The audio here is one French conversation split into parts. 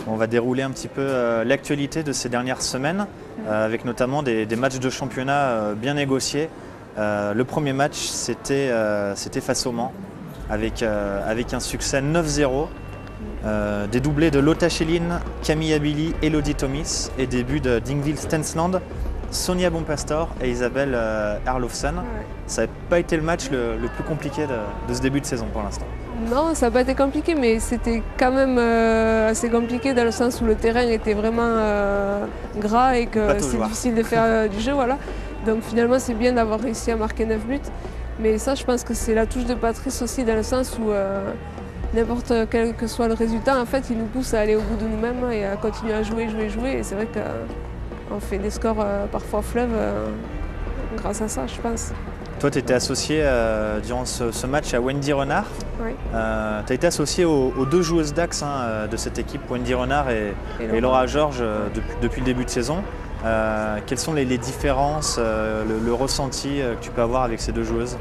On va dérouler un petit peu l'actualité de ces dernières semaines, avec notamment des matchs de championnat bien négociés. Le premier match, c'était face au Mans, avec un succès 9-0. Des doublés de Lotta Schelin, Camille Abili, Elodie Thomis et des buts d'Ingvild Stensland, Sonia Bonpastor et Isabelle Erlofsen. Ça n'a pas été le match le plus compliqué de ce début de saison pour l'instant. Non, ça n'a pas été compliqué, mais c'était quand même assez compliqué dans le sens où le terrain était vraiment gras et que c'est difficile de faire du jeu. Voilà. Donc finalement, c'est bien d'avoir réussi à marquer 9 buts. Mais ça, je pense que c'est la touche de Patrice aussi, dans le sens où n'importe quel que soit le résultat, en fait, il nous pousse à aller au bout de nous-mêmes et à continuer à jouer. Et c'est vrai qu'on fait des scores parfois fleuves grâce à ça, je pense. Toi, tu étais associé durant ce match à Wendy Renard. Oui. Tu as été associé aux deux joueuses d'axe de cette équipe, Wendy Renard et Laura Georges, depuis le début de saison. Quelles sont les différences, le ressenti que tu peux avoir avec ces deux joueuses?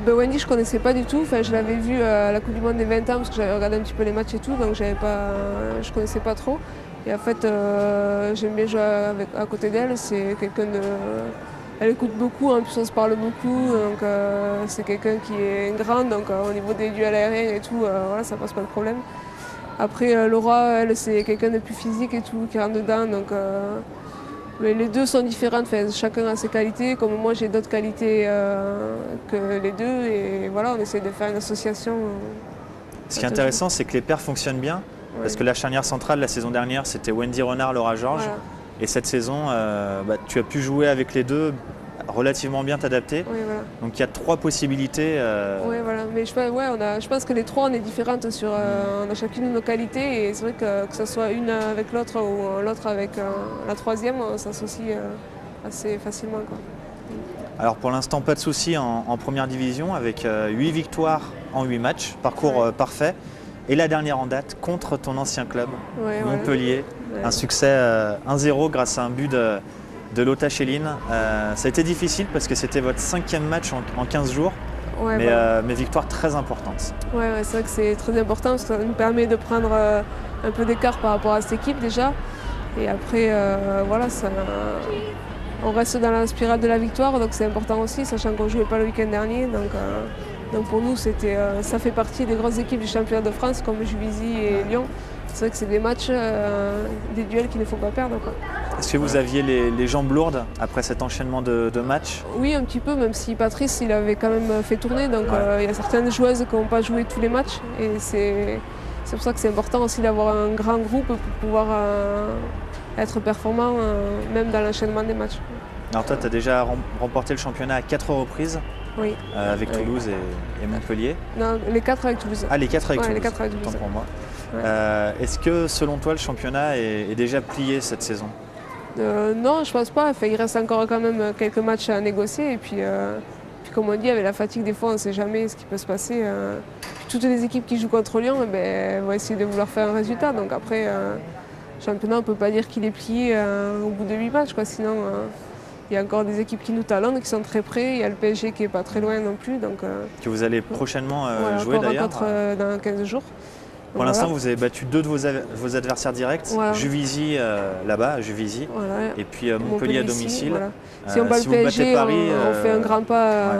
Wendy, je ne connaissais pas du tout. Enfin, je l'avais vue à la Coupe du Monde des 20 ans parce que j'avais regardé un petit peu les matchs et tout, donc je ne connaissais pas trop. Et en fait, j'aime bien jouer à côté d'elle. C'est quelqu'un de... Elle écoute beaucoup, en plus on se parle beaucoup, donc c'est quelqu'un qui est grande, donc au niveau des duels aériens et tout, voilà, ça passe pas de problème. Après Laura, elle c'est quelqu'un de plus physique et tout, qui rentre dedans, donc mais les deux sont différentes, enfin, chacun a ses qualités, comme moi j'ai d'autres qualités que les deux, et voilà, on essaie de faire une association. Ce qui est intéressant, c'est que les paires fonctionnent bien, parce que la charnière centrale la saison dernière, c'était Wendy Renard, Laura Georges. Voilà. Et cette saison, tu as pu jouer avec les deux, relativement bien t'adapter. Oui, voilà. Donc il y a trois possibilités. Oui, voilà. Mais je pense que les trois, on est différentes sur on a chacune nos qualités. Et c'est vrai que ce soit une avec l'autre ou l'autre avec la troisième, on s'associe assez facilement, quoi. Alors pour l'instant, pas de souci en première division, avec 8 victoires en 8 matchs, parcours parfait. Et la dernière en date contre ton ancien club, Montpellier. Ouais. Un succès 1-0 grâce à un but de Lotta Schelin. Ça a été difficile parce que c'était votre 5e match en 15 jours, mais victoire très importante. Ouais, c'est vrai que c'est très important parce que ça nous permet de prendre un peu d'écart par rapport à cette équipe déjà. Et après, voilà, on reste dans la spirale de la victoire, donc c'est important aussi, sachant qu'on ne jouait pas le week-end dernier. Donc pour nous, ça fait partie des grosses équipes du championnat de France comme Juvisy et Lyon. C'est vrai que c'est des matchs, des duels qu'il ne faut pas perdre, quoi. Est-ce que vous aviez les jambes lourdes après cet enchaînement de matchs? Oui, un petit peu, même si Patrice il avait quand même fait tourner. Donc il y a certaines joueuses qui n'ont pas joué tous les matchs. Et c'est pour ça que c'est important aussi d'avoir un grand groupe pour pouvoir être performant, même dans l'enchaînement des matchs. Alors toi, tu as déjà remporté le championnat à 4 reprises. Oui. Avec Toulouse et Montpellier. Non, les 4 avec Toulouse. Ah, les 4 avec Toulouse. Les 4 avec Toulouse. Tant pour moi. Ouais. Est-ce que selon toi le championnat est déjà plié cette saison? Non, je pense pas. Enfin, il reste encore quand même quelques matchs à négocier. Et puis comme on dit, avec la fatigue, des fois, on ne sait jamais ce qui peut se passer. Toutes les équipes qui jouent contre Lyon vont essayer de vouloir faire un résultat. Donc après, le championnat, on ne peut pas dire qu'il est plié au bout de 8 matchs, quoi. Sinon, il y a encore des équipes qui nous talonnent, qui sont très près. Il y a le PSG qui n'est pas très loin non plus. Donc, que vous allez prochaiement jouer d'ailleurs. Dans 15 jours. Pour l'instant, vous avez battu 2 de vos adversaires directs, Juvisy là-bas, à Juvisy, et puis Montpellier à domicile. Voilà. Si on bat le PSG, Paris, on fait un grand pas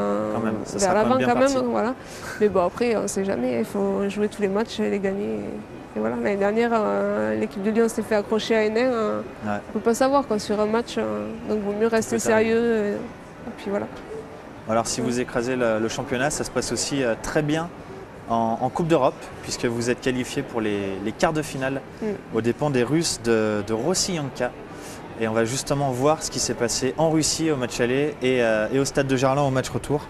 vers l'avant quand même. Voilà. Mais bon, après, on ne sait jamais, il faut jouer tous les matchs et les gagner. Et voilà. L'année dernière, l'équipe de Lyon s'est fait accrocher à Hénin. On ne peut pas savoir quoi, sur un match, donc il vaut mieux rester sérieux. Et puis voilà. Alors si vous écrasez le championnat, ça se passe aussi très bien en Coupe d'Europe, puisque vous êtes qualifié pour les quarts de finale aux dépens des Russes de Rossiyanka. Et on va justement voir ce qui s'est passé en Russie au match aller et au stade de Gerland au match retour,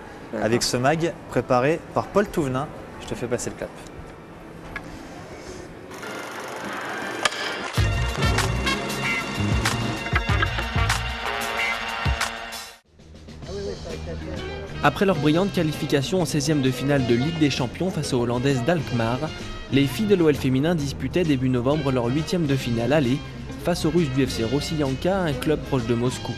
avec ce mag préparé par Paul Touvenin. Je te fais passer le clap. Après leur brillante qualification en 16e de finale de Ligue des Champions face aux Hollandaises d'Alkmaar, les filles de l'OL féminin disputaient début novembre leur 8e de finale aller face aux Russes du FC Rossiyanka, un club proche de Moscou.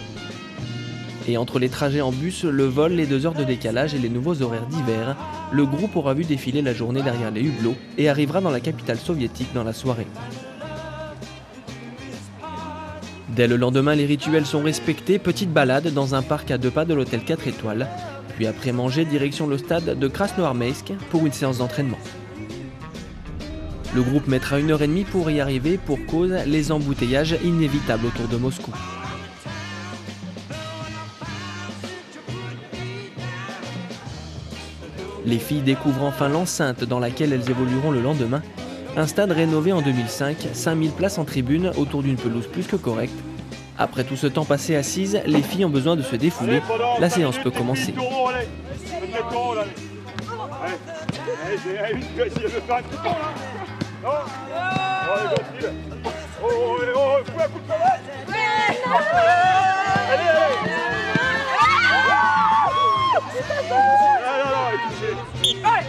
Et entre les trajets en bus, le vol, les 2 heures de décalage et les nouveaux horaires d'hiver, le groupe aura vu défiler la journée derrière les hublots et arrivera dans la capitale soviétique dans la soirée. Dès le lendemain, les rituels sont respectés, petite balade dans un parc à 2 pas de l'hôtel 4 étoiles. Puis après manger, direction le stade de Krasnoarmeysk pour une séance d'entraînement. Le groupe mettra 1h30 pour y arriver pour cause les embouteillages inévitables autour de Moscou. Les filles découvrent enfin l'enceinte dans laquelle elles évolueront le lendemain. Un stade rénové en 2005, 5000 places en tribune autour d'une pelouse plus que correcte. Après tout ce temps passé assises, les filles ont besoin de se défouler. La séance peut commencer.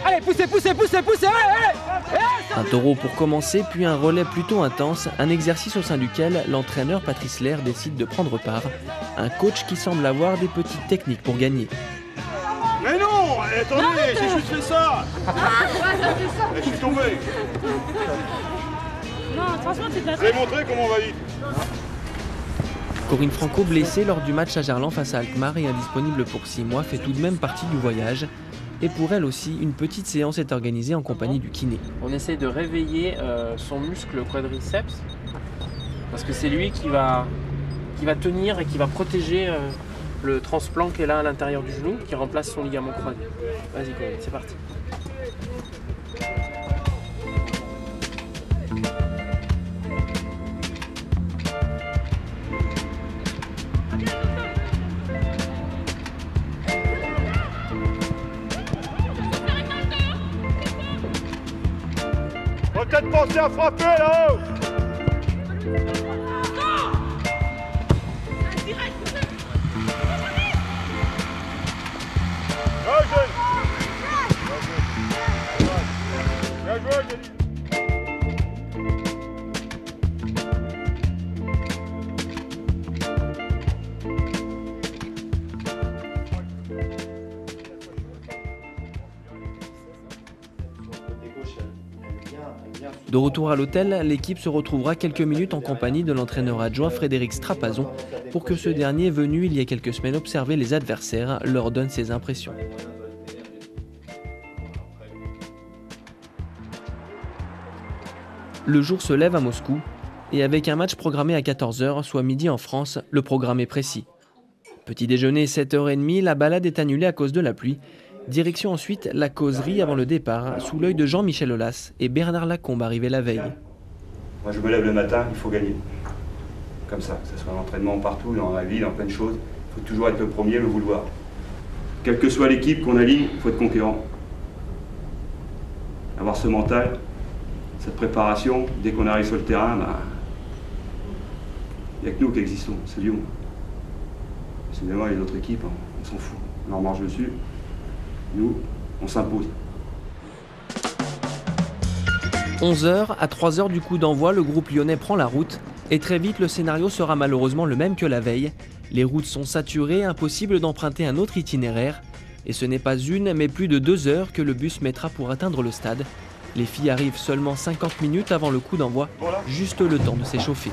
Allez, poussez, poussez, poussez, poussez, allez. Un taureau pour commencer, puis un relais plutôt intense, un exercice au sein duquel l'entraîneur Patrice Lair décide de prendre part. Un coach qui semble avoir des petites techniques pour gagner. Mais non, attendez, j'ai juste fait ça. Je suis tombé. Non, franchement, c'est pas Je vais montrer comment on va vite. Corinne Franco, blessée lors du match à Gerland face à Alkmaar et indisponible pour 6 mois, fait tout de même partie du voyage. Et pour elle aussi, une petite séance est organisée en compagnie du kiné. On essaye de réveiller son muscle quadriceps parce que c'est lui qui va tenir et qui va protéger le transplant qui est là à l'intérieur du genou qui remplace son ligament croisé. Vas-y Corinne, c'est parti. Faut peut-être penser à frapper là-haut. Bien joué, Denis. De retour à l'hôtel, l'équipe se retrouvera quelques minutes en compagnie de l'entraîneur adjoint Frédéric Strapazon pour que ce dernier, venu il y a quelques semaines observer les adversaires, leur donne ses impressions. Le jour se lève à Moscou et avec un match programmé à 14h, soit midi en France, le programme est précis. Petit déjeuner 7h30, la balade est annulée à cause de la pluie. Direction ensuite la causerie avant le départ, sous l'œil de Jean-Michel Aulas et Bernard Lacombe arrivés la veille. Moi je me lève le matin, il faut gagner. Comme ça, que ce soit en entraînement partout, dans la vie, dans plein de choses. Il faut toujours être le premier, le vouloir. Quelle que soit l'équipe qu'on aligne, il faut être conquérant. Avoir ce mental, cette préparation, dès qu'on arrive sur le terrain, il n'y a que nous qui existons, c'est Lyon. Excusez-moi, les autres équipes, on s'en fout, on en marche dessus. Nous, on s'impose. 11h, à 3h du coup d'envoi, le groupe lyonnais prend la route. Et très vite, le scénario sera malheureusement le même que la veille. Les routes sont saturées, impossible d'emprunter un autre itinéraire. Et ce n'est pas une, mais plus de 2 heures que le bus mettra pour atteindre le stade. Les filles arrivent seulement 50 minutes avant le coup d'envoi, juste le temps de s'échauffer.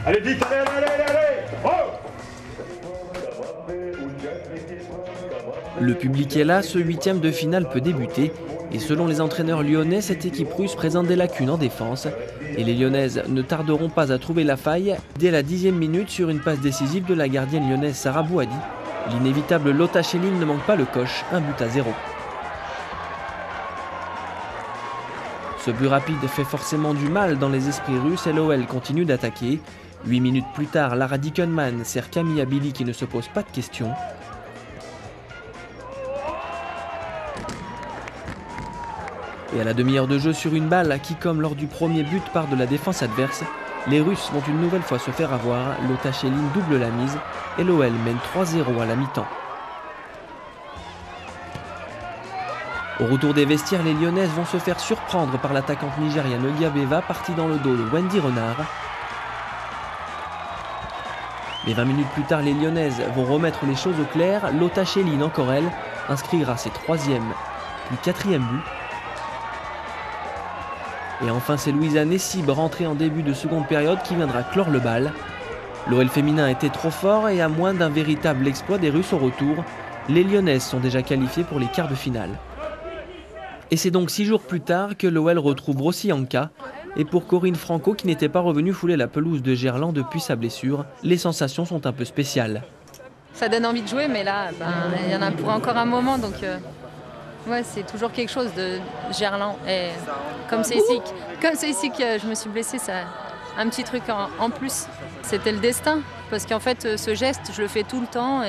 Allez vite, allez. Oh! Le public est là, ce 8e de finale peut débuter. Et selon les entraîneurs lyonnais, cette équipe russe présente des lacunes en défense. Et les lyonnaises ne tarderont pas à trouver la faille dès la 10e minute sur une passe décisive de la gardienne lyonnaise Sarah Bouhadi. L'inévitable Lotta Schelin ne manque pas le coche, 1-0. Ce but rapide fait forcément du mal dans les esprits russes et l'OL continue d'attaquer. 8 minutes plus tard, Lara Dickenman sert Camilla Billy qui ne se pose pas de questions. Et à la demi-heure de jeu sur une balle qui, comme lors du premier but, part de la défense adverse, les Russes vont une nouvelle fois se faire avoir. Lotta Schelin double la mise et l'OL mène 3-0 à la mi-temps. Au retour des vestiaires, les Lyonnaises vont se faire surprendre par l'attaquante nigériane Ogiabeva, partie dans le dos de Wendy Renard. Mais 20 minutes plus tard, les Lyonnaises vont remettre les choses au clair. Lotta Schelin, encore elle, inscrira ses 3e puis 4e buts. Et enfin, c'est Louisa Nessib, rentrée en début de seconde période, qui viendra clore le bal. L'OL féminin était trop fort et à moins d'un véritable exploit des Russes au retour, les Lyonnaises sont déjà qualifiées pour les quarts de finale. Et c'est donc 6 jours plus tard que l'OL retrouve Rossi-Anka. Et pour Corinne Franco, qui n'était pas revenue fouler la pelouse de Gerland depuis sa blessure, les sensations sont un peu spéciales. Ça donne envie de jouer, mais là, il y en a pour encore un moment. Donc, ouais, c'est toujours quelque chose de Gerland. Et comme c'est ici que je me suis blessée, ça un petit truc en plus. C'était le destin. Parce qu'en fait, ce geste, je le fais tout le temps.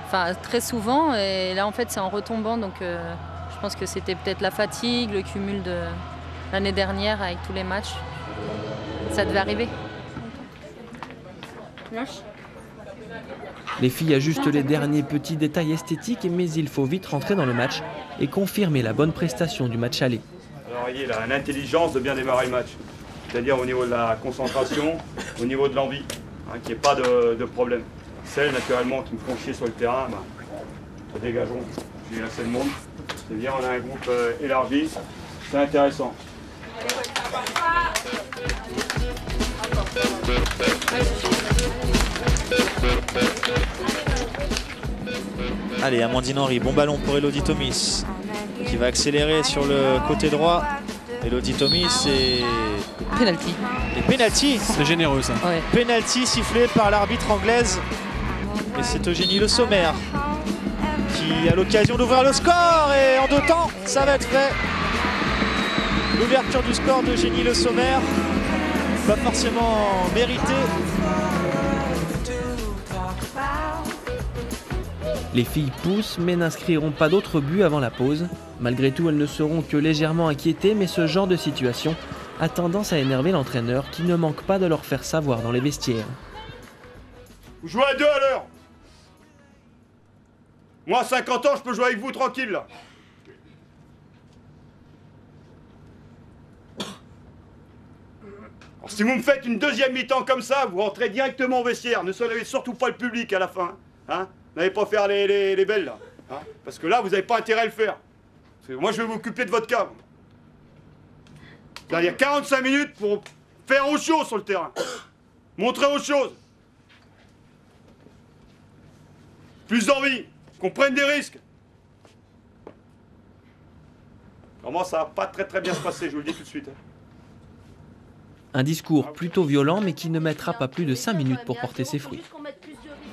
Enfin, très souvent. Et là, en fait, c'est en retombant. Donc, je pense que c'était peut-être la fatigue, le cumul de l'année dernière avec tous les matchs. Ça devait arriver. Les filles ajustent les derniers petits détails esthétiques, mais il faut vite rentrer dans le match et confirmer la bonne prestation du match aller. Alors il a l'intelligence de bien démarrer le match, c'est-à-dire au niveau de la concentration, au niveau de l'envie, qu'il n'y ait pas de problème. Celles naturellement qui me font chier sur le terrain, se dégageront. J'ai assez de monde, c'est bien, on a un groupe élargi, c'est intéressant. Allez, Amandine Henry, bon ballon pour Elodie Thomis qui va accélérer sur le côté droit. Elodie Thomis et... Penalty. Et penalty. C'est généreux ça. Ouais. Penalty sifflé par l'arbitre anglaise. Et c'est Eugénie Le Sommer qui a l'occasion d'ouvrir le score. Et en 2 temps, ça va être fait. L'ouverture du score d'Eugénie Le Sommer, pas forcément méritée. Les filles poussent mais n'inscriront pas d'autres buts avant la pause. Malgré tout, elles ne seront que légèrement inquiétées, mais ce genre de situation a tendance à énerver l'entraîneur qui ne manque pas de leur faire savoir dans les vestiaires. Vous jouez à 2 à l'heure. Moi à 50 ans, je peux jouer avec vous tranquille là. Alors, si vous me faites une deuxième mi-temps comme ça, vous rentrez directement au vestiaire. Ne soulevez surtout pas le public à la fin. Hein, n'allez pas faire les belles là. Hein, parce que là, vous n'avez pas intérêt à le faire. Parce que moi, je vais m'occuper de votre cas. C'est-à-dire 45 minutes pour faire autre chose sur le terrain. Montrer autre chose. Plus d'envie. Qu'on prenne des risques. Vraiment, ça va pas très bien se passer, je vous le dis tout de suite. Un discours plutôt violent, mais qui ne mettra pas plus de 5 minutes pour porter ses fruits.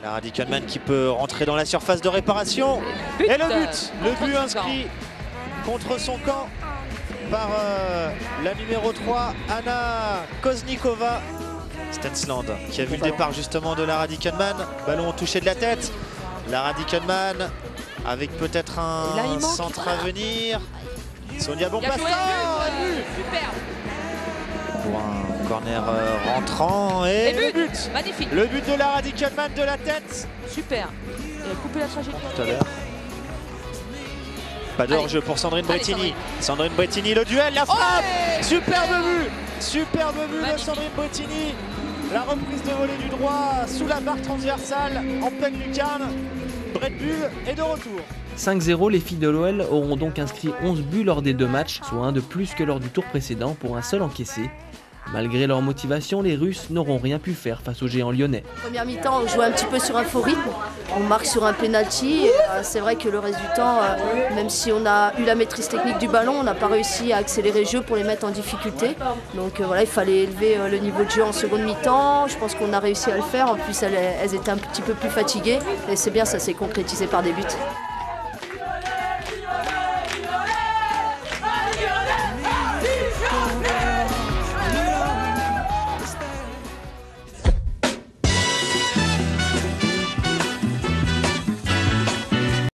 La Radicalman qui peut rentrer dans la surface de réparation. Et le but inscrit contre son camp par la numéro 3, Anna Koznikova. Stensland qui a vu le départ justement de la Radicalman. Ballon touché de la tête. La Radicalman avec peut-être un centre à venir. Sonia Bonpastor. Super. Pour un corner rentrant et le but. Magnifique. Le but de la Radicalman de la tête. Super. Elle a coupé la trajectoire. Tout à l'heure. Pas de hors-jeu pour Sandrine Brettini. Sandrine Brettini, le duel, la frappe. Superbe but. Superbe but de Sandrine Brettini. La reprise de volée du droit sous la barre transversale en pleine lucarne. Brett Bull est de retour. 5-0, les filles de l'OL auront donc inscrit 11 buts lors des 2 matchs, soit un de plus que lors du tour précédent pour un seul encaissé. Malgré leur motivation, les Russes n'auront rien pu faire face aux géants lyonnais. Première mi-temps, on jouait un petit peu sur un faux rythme. On marque sur un penalty. C'est vrai que le reste du temps, même si on a eu la maîtrise technique du ballon, on n'a pas réussi à accélérer le jeu pour les mettre en difficulté. Donc voilà, il fallait élever le niveau de jeu en seconde mi-temps. Je pense qu'on a réussi à le faire. En plus, elles étaient un petit peu plus fatiguées. Et c'est bien, ça s'est concrétisé par des buts.